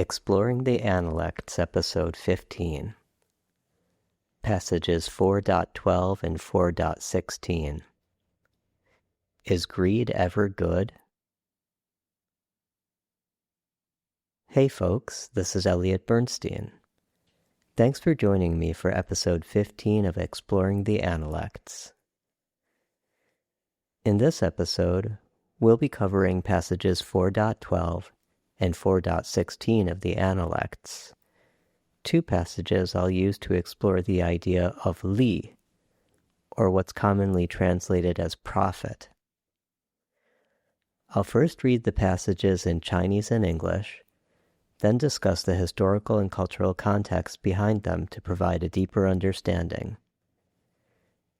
Exploring the Analects, Episode 15. Passages 4.12 and 4.16. Is greed ever good? Hey folks, this is Elliot Bernstein. Thanks for joining me for Episode 15 of Exploring the Analects. In this episode, we'll be covering passages 4.12 and 4.16 of the Analects, two passages I'll use to explore the idea of li, or what's commonly translated as profit. I'll first read the passages in Chinese and English, then discuss the historical and cultural context behind them to provide a deeper understanding.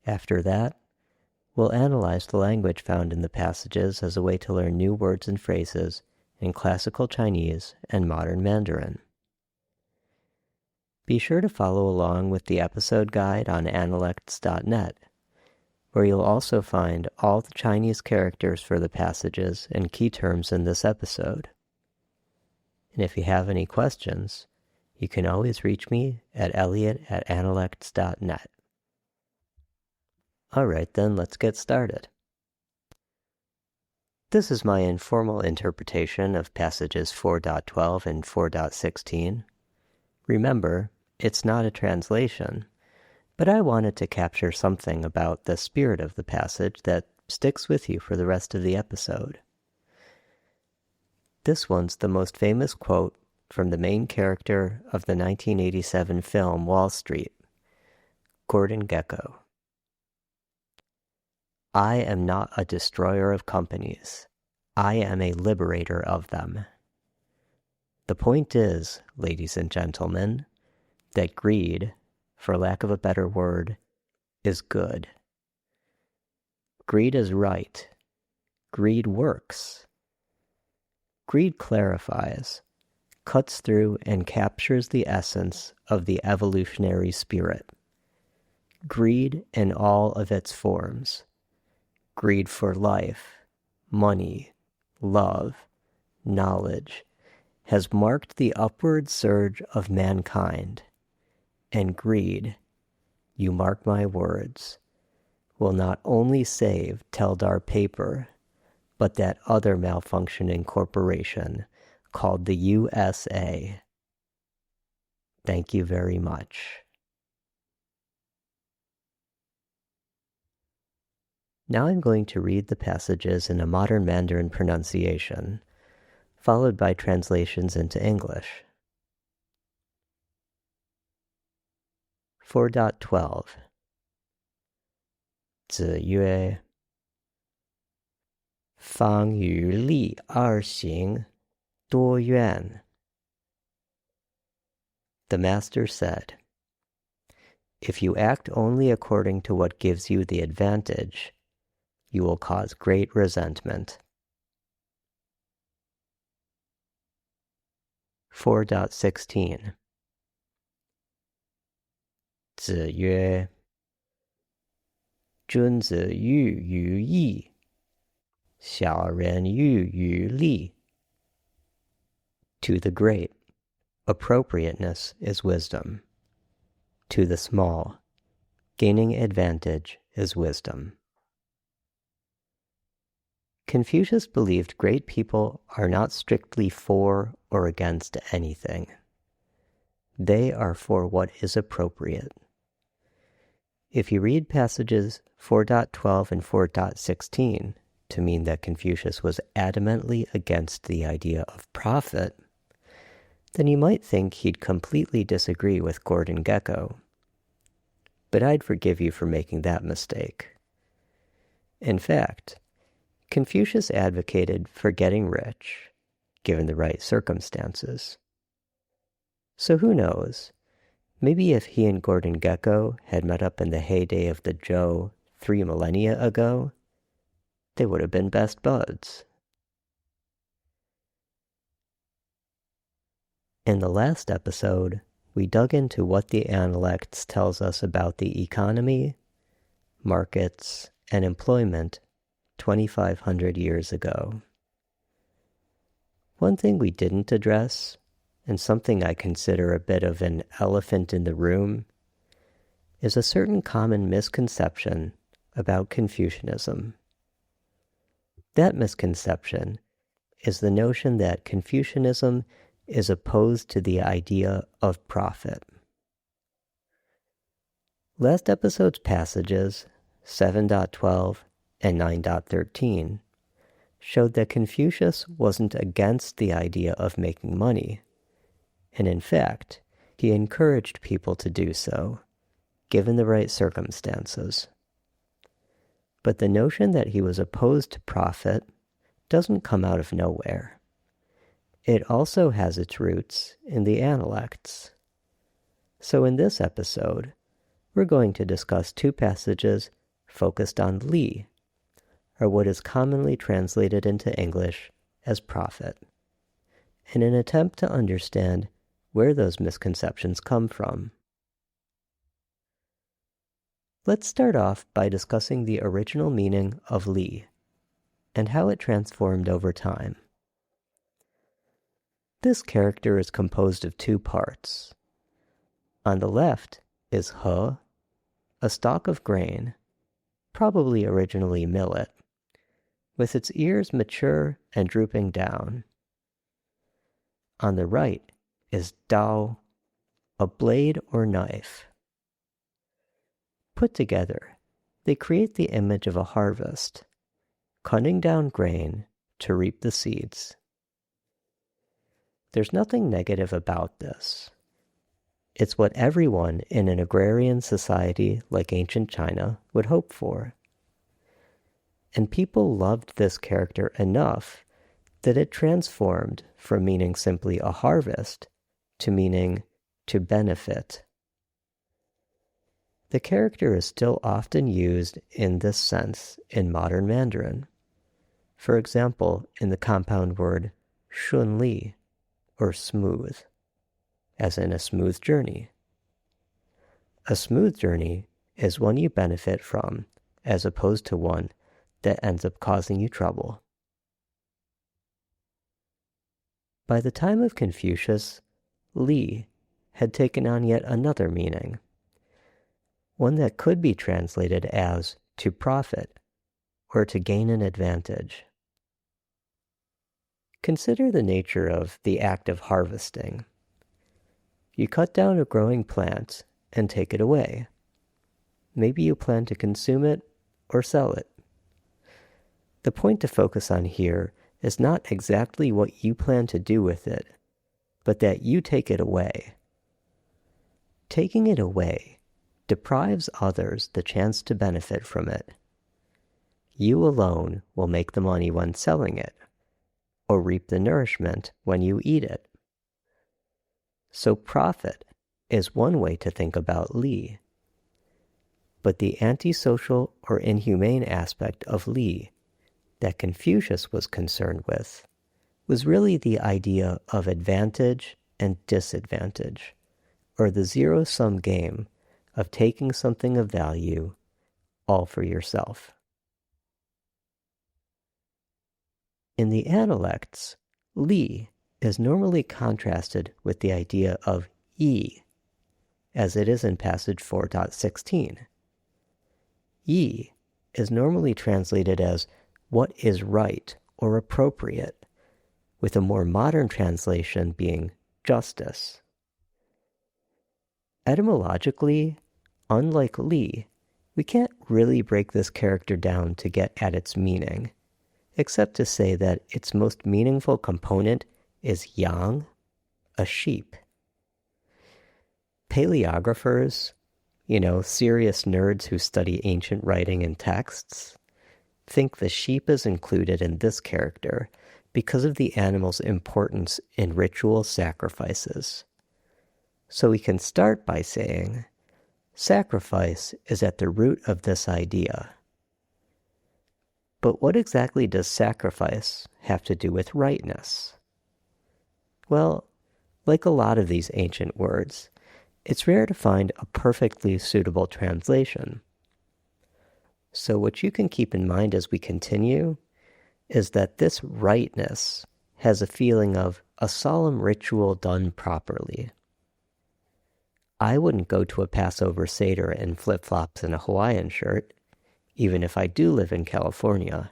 After that, we'll analyze the language found in the passages as a way to learn new words and phrases in classical Chinese and modern Mandarin. Be sure to follow along with the episode guide on analects.net, where you'll also find all the Chinese characters for the passages and key terms in this episode. And if you have any questions, you can always reach me at elliot@analects.net. All right, then let's get started. This is my informal interpretation of passages 4.12 and 4.16. Remember, it's not a translation, but I wanted to capture something about the spirit of the passage that sticks with you for the rest of the episode. This one's the most famous quote from the main character of the 1987 film Wall Street, Gordon Gekko. I am not a destroyer of companies. I am a liberator of them. The point is, ladies and gentlemen, that greed, for lack of a better word, is good. Greed is right. Greed works. Greed clarifies, cuts through, and captures the essence of the evolutionary spirit. Greed in all of its forms. Greed for life, money, love, knowledge, has marked the upward surge of mankind. And greed, you mark my words, will not only save Teldar Paper, but that other malfunctioning corporation called the USA. Thank you very much. Now I'm going to read the passages in a modern Mandarin pronunciation, followed by translations into English. 4.12 子曰方与利而行多怨 The master said, if you act only according to what gives you the advantage, you will cause great resentment. 4.16 子曰君子喻于义小人喻于利 To the great, appropriateness is wisdom. To the small, gaining advantage is wisdom. Confucius believed great people are not strictly for or against anything. They are for what is appropriate. If you read passages 4.12 and 4.16 to mean that Confucius was adamantly against the idea of profit, then you might think he'd completely disagree with Gordon Gekko. But I'd forgive you for making that mistake. In fact, Confucius advocated for getting rich, given the right circumstances. So who knows, maybe if he and Gordon Gekko had met up in the heyday of the Zhou 3 millennia ago, they would have been best buds. In the last episode, we dug into what the Analects tells us about the economy, markets, and employment 2,500 years ago. One thing we didn't address, and something I consider a bit of an elephant in the room, is a certain common misconception about Confucianism. That misconception is the notion that Confucianism is opposed to the idea of profit. Last episode's passages, 7.12 and 9.13, showed that Confucius wasn't against the idea of making money, and in fact, he encouraged people to do so, given the right circumstances. But the notion that he was opposed to profit doesn't come out of nowhere. It also has its roots in the Analects. So in this episode, we're going to discuss two passages focused on li, or what is commonly translated into English as profit, in an attempt to understand where those misconceptions come from. Let's start off by discussing the original meaning of li and how it transformed over time. This character is composed of two parts. On the left is he, a stalk of grain, probably originally millet, with its ears mature and drooping down. On the right is dao, a blade or knife. Put together, they create the image of a harvest, cutting down grain to reap the seeds. There's nothing negative about this. It's what everyone in an agrarian society like ancient China would hope for. And people loved this character enough that it transformed from meaning simply a harvest to meaning to benefit. The character is still often used in this sense in modern Mandarin. For example, in the compound word shunli, or smooth, as in a smooth journey. A smooth journey is one you benefit from, as opposed to one that ends up causing you trouble. By the time of Confucius, li had taken on yet another meaning, one that could be translated as to profit or to gain an advantage. Consider the nature of the act of harvesting. You cut down a growing plant and take it away. Maybe you plan to consume it or sell it. The point to focus on here is not exactly what you plan to do with it, but that you take it away. Taking it away deprives others the chance to benefit from it. You alone will make the money when selling it, or reap the nourishment when you eat it. So profit is one way to think about li. But the antisocial or inhumane aspect of li that Confucius was concerned with was really the idea of advantage and disadvantage, or the zero-sum game of taking something of value all for yourself. In the Analects, li is normally contrasted with the idea of yi, as it is in passage 4.16. Yi is normally translated as what is right or appropriate, with a more modern translation being justice. Etymologically, unlike li, we can't really break this character down to get at its meaning, except to say that its most meaningful component is yang, a sheep. Paleographers, serious nerds who study ancient writing and texts, think the sheep is included in this character because of the animal's importance in ritual sacrifices. So we can start by saying, sacrifice is at the root of this idea. But what exactly does sacrifice have to do with rightness? Well, like a lot of these ancient words, it's rare to find a perfectly suitable translation. So what you can keep in mind as we continue is that this rightness has a feeling of a solemn ritual done properly. I wouldn't go to a Passover Seder in flip-flops and a Hawaiian shirt, even if I do live in California.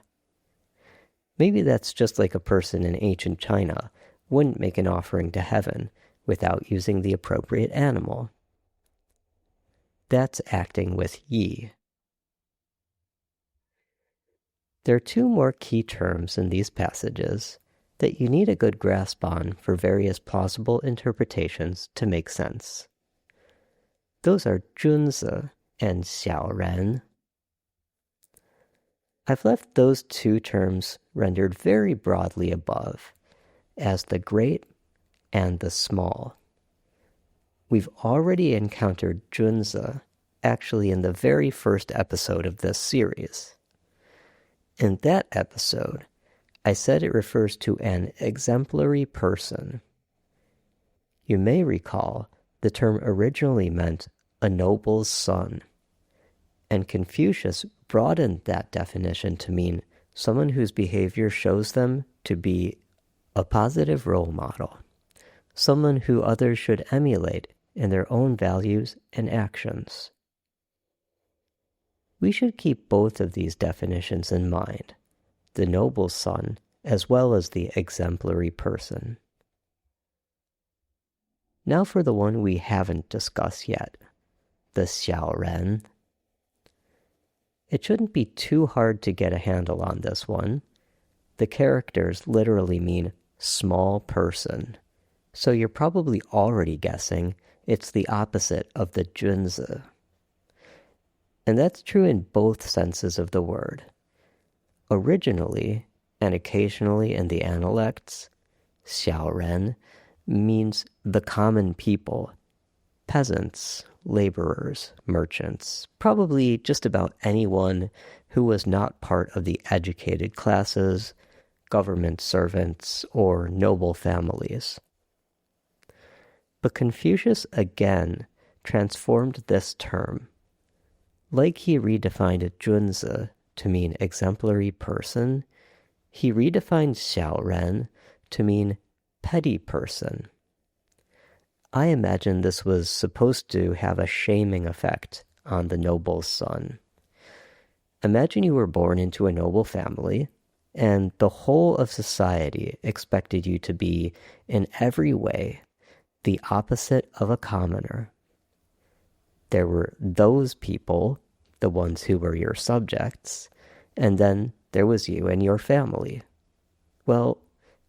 Maybe that's just like a person in ancient China wouldn't make an offering to heaven without using the appropriate animal. That's acting with yi. There are two more key terms in these passages that you need a good grasp on for various plausible interpretations to make sense. Those are junzi and xiaoren. I've left those two terms rendered very broadly above as the great and the small. We've already encountered junzi actually in the very first episode of this series. In that episode, I said it refers to an exemplary person. You may recall the term originally meant a noble's son, and Confucius broadened that definition to mean someone whose behavior shows them to be a positive role model, someone who others should emulate in their own values and actions. We should keep both of these definitions in mind, the noble's son as well as the exemplary person. Now for the one we haven't discussed yet, the xiaoren. It shouldn't be too hard to get a handle on this one. The characters literally mean small person, so you're probably already guessing it's the opposite of the junzi. And that's true in both senses of the word. Originally, and occasionally in the analects, xiaoren means the common people, peasants, laborers, merchants, probably just about anyone who was not part of the educated classes, government servants, or noble families. But Confucius again transformed this term. Like he redefined junzi to mean exemplary person, he redefined xiaoren to mean petty person. I imagine this was supposed to have a shaming effect on the noble's son. Imagine you were born into a noble family, and the whole of society expected you to be, in every way, the opposite of a commoner. There were those people, the ones who were your subjects, and then there was you and your family. Well,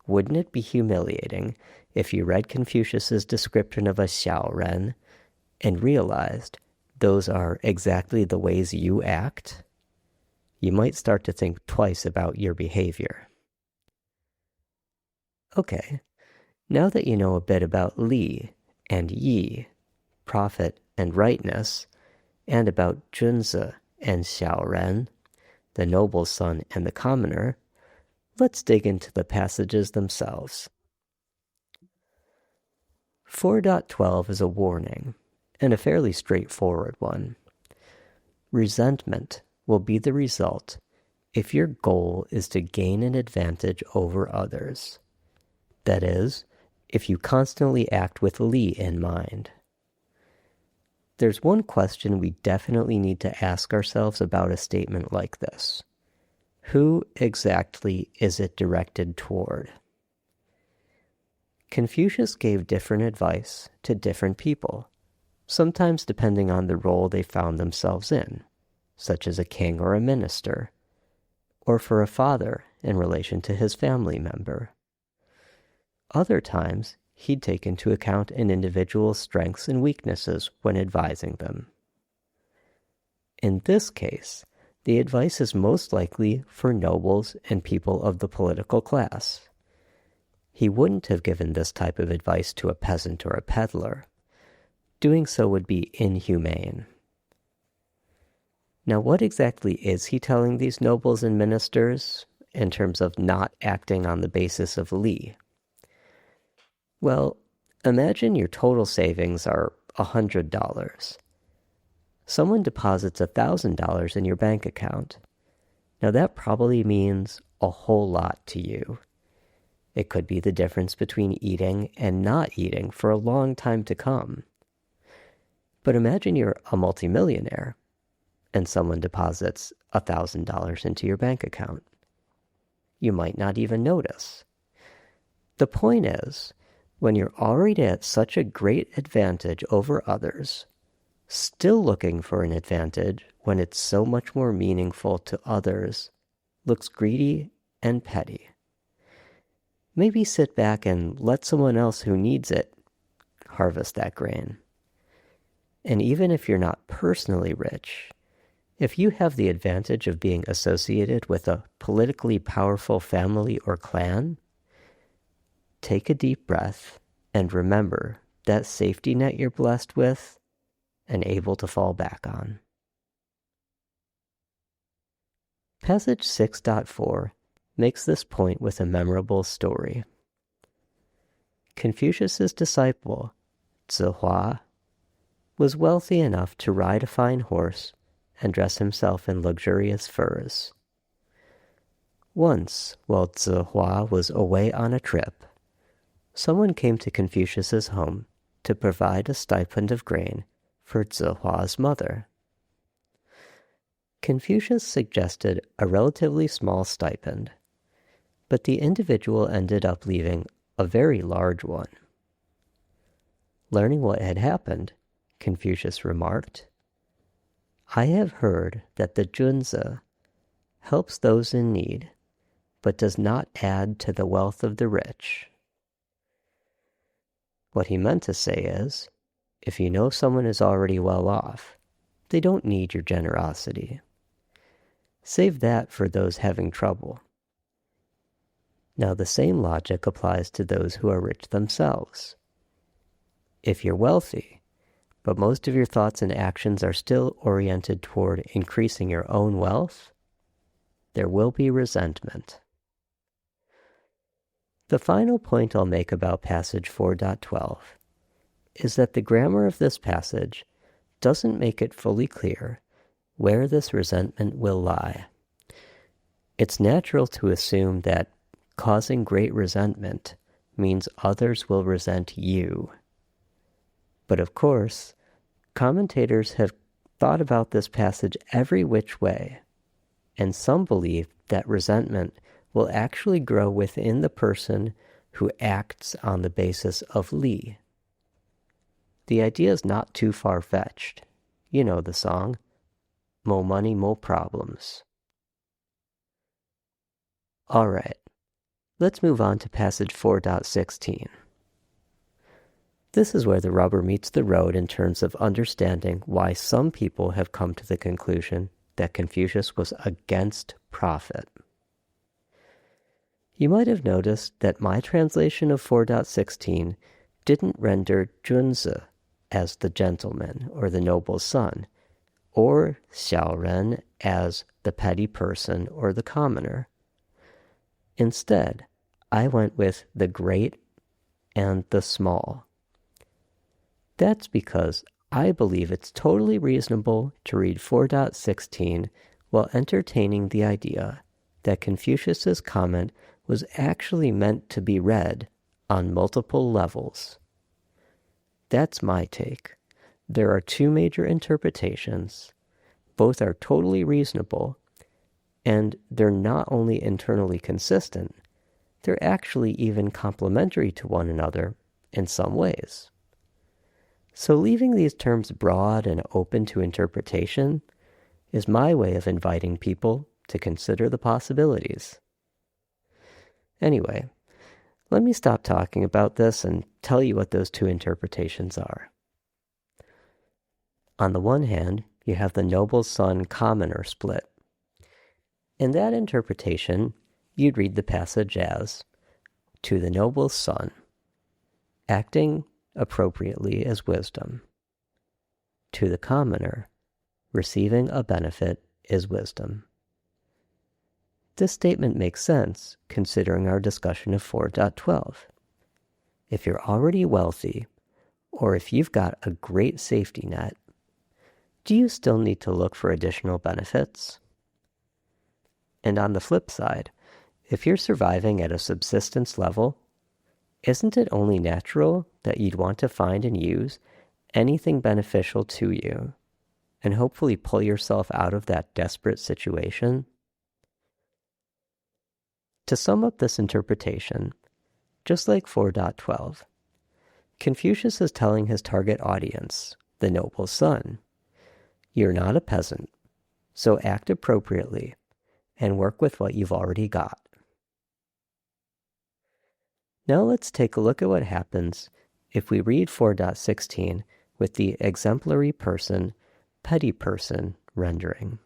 wouldn't it be humiliating if you read Confucius's description of a xiaoren and realized those are exactly the ways you act? You might start to think twice about your behavior. Okay, now that you know a bit about li and yi, profit and rightness, and about junzi and xiaoren, the noble's son and the commoner, let's dig into the passages themselves. 4.12 is a warning, and a fairly straightforward one. Resentment will be the result if your goal is to gain an advantage over others. That is, if you constantly act with li in mind. There's one question we definitely need to ask ourselves about a statement like this. Who exactly is it directed toward? Confucius gave different advice to different people, sometimes depending on the role they found themselves in, such as a king or a minister, or for a father in relation to his family member. Other times, he'd take into account an individual's strengths and weaknesses when advising them. In this case, the advice is most likely for nobles and people of the political class. He wouldn't have given this type of advice to a peasant or a peddler. Doing so would be inhumane. Now, what exactly is he telling these nobles and ministers in terms of not acting on the basis of li? Well, imagine your total savings are $100. Someone deposits $1,000 in your bank account. Now that probably means a whole lot to you. It could be the difference between eating and not eating for a long time to come. But imagine you're a multimillionaire and someone deposits $1,000 into your bank account. You might not even notice. The point is, when you're already at such a great advantage over others, still looking for an advantage when it's so much more meaningful to others looks greedy and petty. Maybe sit back and let someone else who needs it harvest that grain. And even if you're not personally rich, if you have the advantage of being associated with a politically powerful family or clan, take a deep breath and remember that safety net you're blessed with and able to fall back on. Passage 6.4 makes this point with a memorable story. Confucius's disciple, Zihua, was wealthy enough to ride a fine horse and dress himself in luxurious furs. Once, while Zihua was away on a trip, someone came to Confucius's home to provide a stipend of grain for Zihua's mother. Confucius suggested a relatively small stipend, but the individual ended up leaving a very large one. Learning what had happened, Confucius remarked, "I have heard that the junzi helps those in need, but does not add to the wealth of the rich." What he meant to say is, if you know someone is already well off, they don't need your generosity. Save that for those having trouble. Now the same logic applies to those who are rich themselves. If you're wealthy, but most of your thoughts and actions are still oriented toward increasing your own wealth, there will be resentment. The final point I'll make about passage 4.12 is that the grammar of this passage doesn't make it fully clear where this resentment will lie. It's natural to assume that causing great resentment means others will resent you. But of course, commentators have thought about this passage every which way, and some believe that resentment will actually grow within the person who acts on the basis of li. The idea is not too far-fetched. You know the song, "Mo money, mo problems." All right, let's move on to passage 4.16. This is where the rubber meets the road in terms of understanding why some people have come to the conclusion that Confucius was against profit. You might have noticed that my translation of 4.16 didn't render junzi as the gentleman or the noble's son, or xiaoren as the petty person or the commoner. Instead, I went with the great and the small. That's because I believe it's totally reasonable to read 4.16 while entertaining the idea that Confucius's comment was actually meant to be read on multiple levels. That's my take. There are two major interpretations. Both are totally reasonable, and they're not only internally consistent, they're actually even complementary to one another in some ways. So leaving these terms broad and open to interpretation is my way of inviting people to consider the possibilities. Anyway, let me stop talking about this and tell you what those two interpretations are. On the one hand, you have the noble's son commoner split. In that interpretation, you'd read the passage as, "To the noble's son, acting appropriately as wisdom. To the commoner, receiving a benefit is wisdom." This statement makes sense considering our discussion of 4.12. If you're already wealthy, or if you've got a great safety net, do you still need to look for additional benefits? And on the flip side, If you're surviving at a subsistence level, isn't it only natural that you'd want to find and use anything beneficial to you and hopefully pull yourself out of that desperate situation? To sum up this interpretation, just like 4.12, Confucius is telling his target audience, the noble son, you're not a peasant, so act appropriately and work with what you've already got. Now let's take a look at what happens if we read 4.16 with the exemplary person, petty person rendering.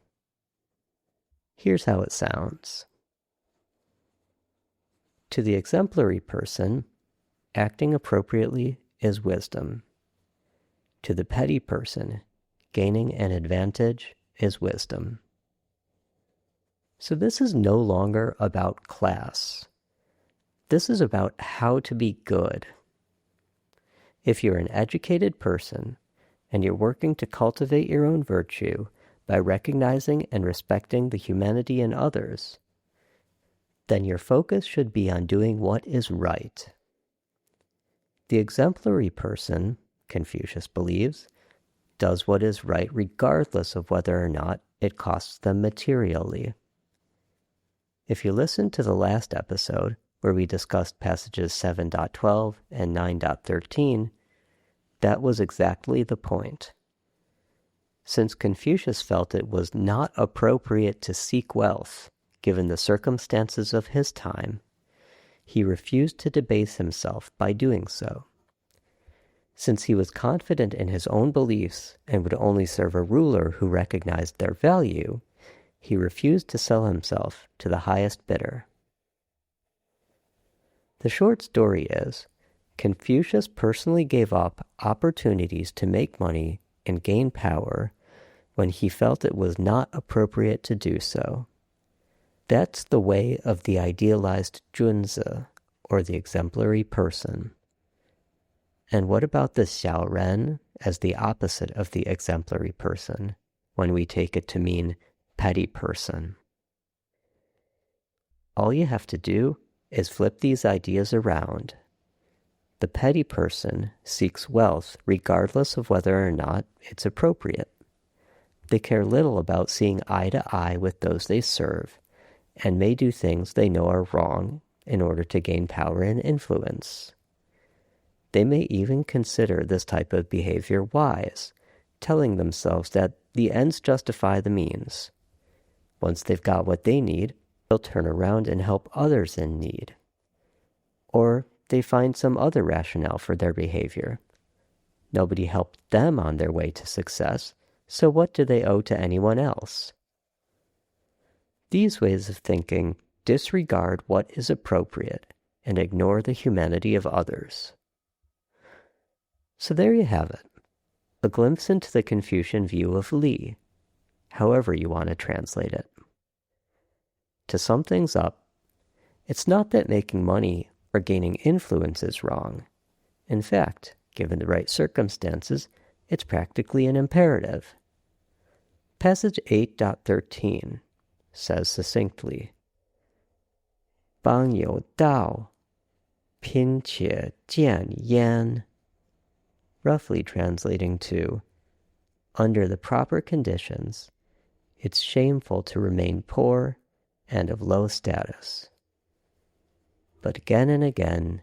Here's how it sounds. To the exemplary person, acting appropriately is wisdom. To the petty person, gaining an advantage is wisdom. So this is no longer about class. This is about how to be good. If you're an educated person and you're working to cultivate your own virtue by recognizing and respecting the humanity in others, then your focus should be on doing what is right. The exemplary person, Confucius believes, does what is right regardless of whether or not it costs them materially. If you listen to the last episode, where we discussed passages 7.12 and 9.13, that was exactly the point. Since Confucius felt it was not appropriate to seek wealth, given the circumstances of his time, he refused to debase himself by doing so. Since he was confident in his own beliefs and would only serve a ruler who recognized their value, he refused to sell himself to the highest bidder. The short story is, Confucius personally gave up opportunities to make money and gain power when he felt it was not appropriate to do so. That's the way of the idealized junzi, or the exemplary person. And what about the xiaoren as the opposite of the exemplary person, when we take it to mean petty person? All you have to do is flip these ideas around. The petty person seeks wealth regardless of whether or not it's appropriate. They care little about seeing eye to eye with those they serve, and may do things they know are wrong in order to gain power and influence. They may even consider this type of behavior wise, telling themselves that the ends justify the means. Once they've got what they need, they'll turn around and help others in need. Or they find some other rationale for their behavior. Nobody helped them on their way to success, so what do they owe to anyone else? These ways of thinking disregard what is appropriate and ignore the humanity of others. So there you have it, a glimpse into the Confucian view of Li, however you want to translate it. To sum things up, it's not that making money or gaining influence is wrong. In fact, given the right circumstances, it's practically an imperative. Passage 8.13 says succinctly, 邦有道，贫且贱焉, roughly translating to, under the proper conditions, it's shameful to remain poor and of low status. But again and again,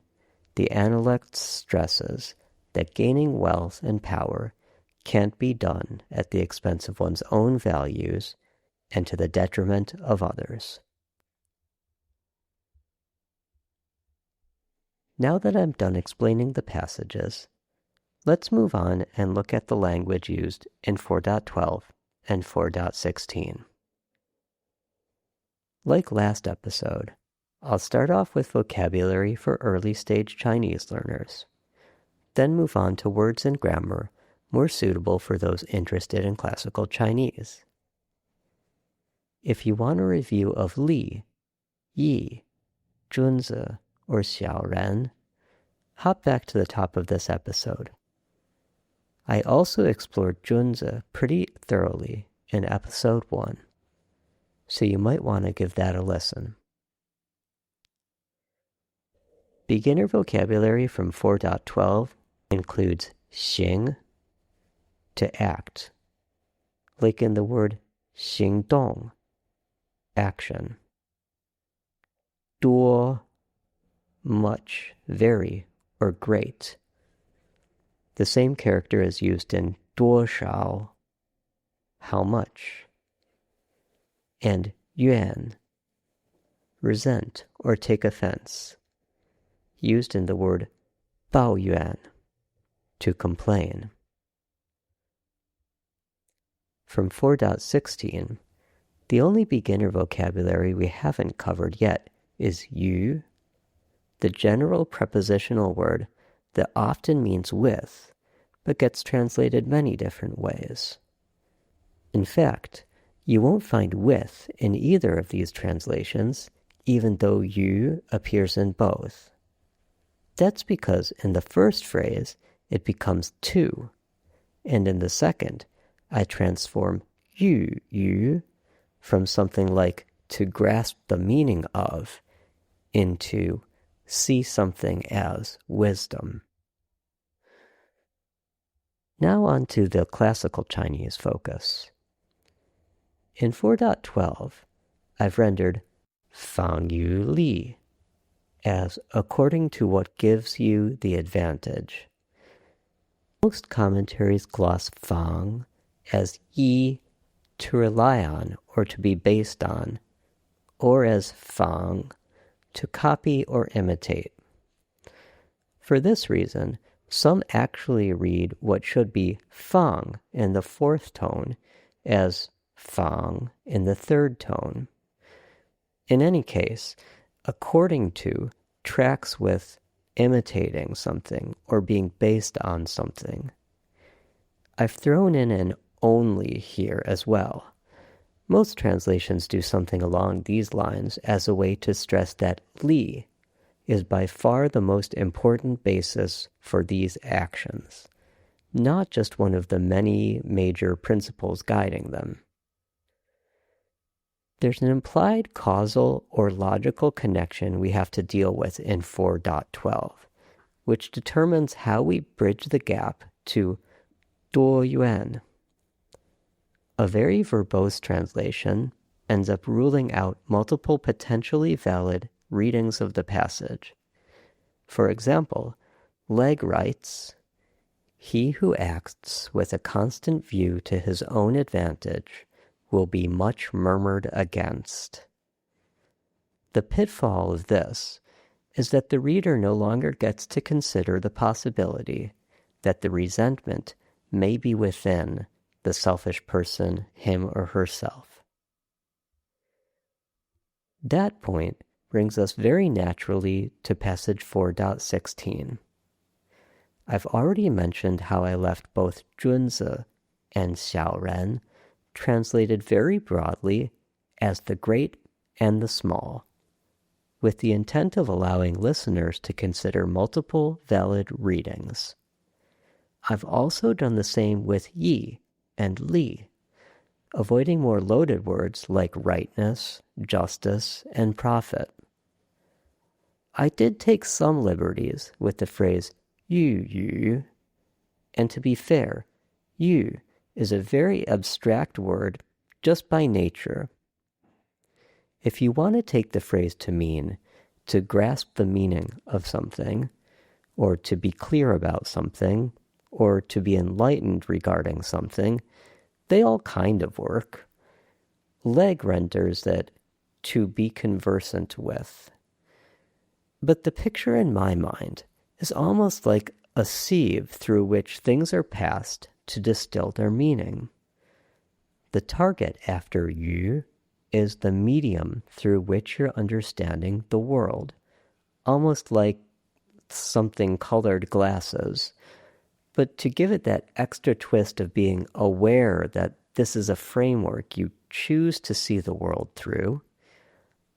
the analect stresses that gaining wealth and power can't be done at the expense of one's own values and to the detriment of others. Now that I'm done explaining the passages, let's move on and look at the language used in 4.12 and 4.16. Like last episode, I'll start off with vocabulary for early-stage Chinese learners, then move on to words and grammar more suitable for those interested in classical Chinese. If you want a review of Li, Yi, Junzi, or Xiaoren, hop back to the top of this episode. I also explored Junzi pretty thoroughly in episode 1, so you might want to give that a listen. Beginner vocabulary from 4.12 includes xing, to act, like in the word 行动, action. 多, much, very, or great. The same character is used in 多少, how much, and 怨, resent or take offense, used in the word 抱怨, to complain. From 4.16, the only beginner vocabulary we haven't covered yet is yu, the general prepositional word that often means with, but gets translated many different ways. In fact, you won't find with in either of these translations, even though yu appears in both. That's because in the first phrase, it becomes to, and in the second, I transform yu from something like to grasp the meaning of into see something as wisdom. Now on to the classical Chinese focus. In 4.12, I've rendered 方于利 as according to what gives you the advantage. Most commentaries gloss fang as yi, to rely on or to be based on, or as fang, to copy or imitate. For this reason, some actually read what should be fang in the fourth tone as fang in the third tone. In any case, according to tracks with imitating something or being based on something. I've thrown in an only here as well. Most translations do something along these lines as a way to stress that li is by far the most important basis for these actions, not just one of the many major principles guiding them. There's an implied causal or logical connection we have to deal with in 4.12, which determines how we bridge the gap to 多元. A very verbose translation ends up ruling out multiple potentially valid readings of the passage. For example, Legg writes, "He who acts with a constant view to his own advantage will be much murmured against." The pitfall of this is that the reader no longer gets to consider the possibility that the resentment may be within the selfish person, him or herself. That point brings us very naturally to passage 4.16. I've already mentioned how I left both 君子 and 小人translated very broadly as the great and the small, with the intent of allowing listeners to consider multiple valid readings. I've also done the same with yi and li, avoiding more loaded words like rightness, justice, and profit. I did take some liberties with the phrase yu, and to be fair, yu is a very abstract word just by nature. If you want to take the phrase to mean to grasp the meaning of something, or to be clear about something, or to be enlightened regarding something, they all kind of work. Legg renders it to be conversant with. But the picture in my mind is almost like a sieve through which things are passed to distill their meaning. The target after yu is the medium through which you're understanding the world, almost like something colored glasses. But to give it that extra twist of being aware that this is a framework you choose to see the world through,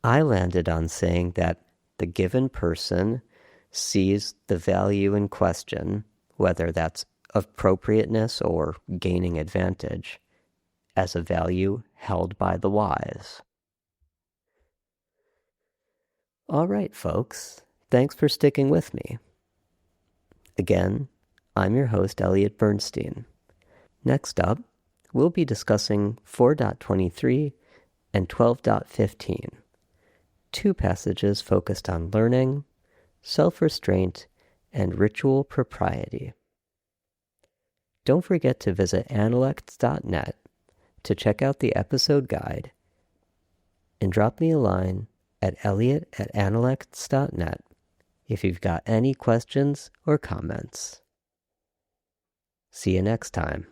I landed on saying that the given person sees the value in question, whether that's appropriateness or gaining advantage, as a value held by the wise. All right, folks. Thanks for sticking with me. Again, I'm your host, Elliot Bernstein. Next up, we'll be discussing 4.23 and 12.15, two passages focused on learning, self-restraint, and ritual propriety. Don't forget to visit analects.net to check out the episode guide and drop me a line at elliot@analects.net if you've got any questions or comments. See you next time.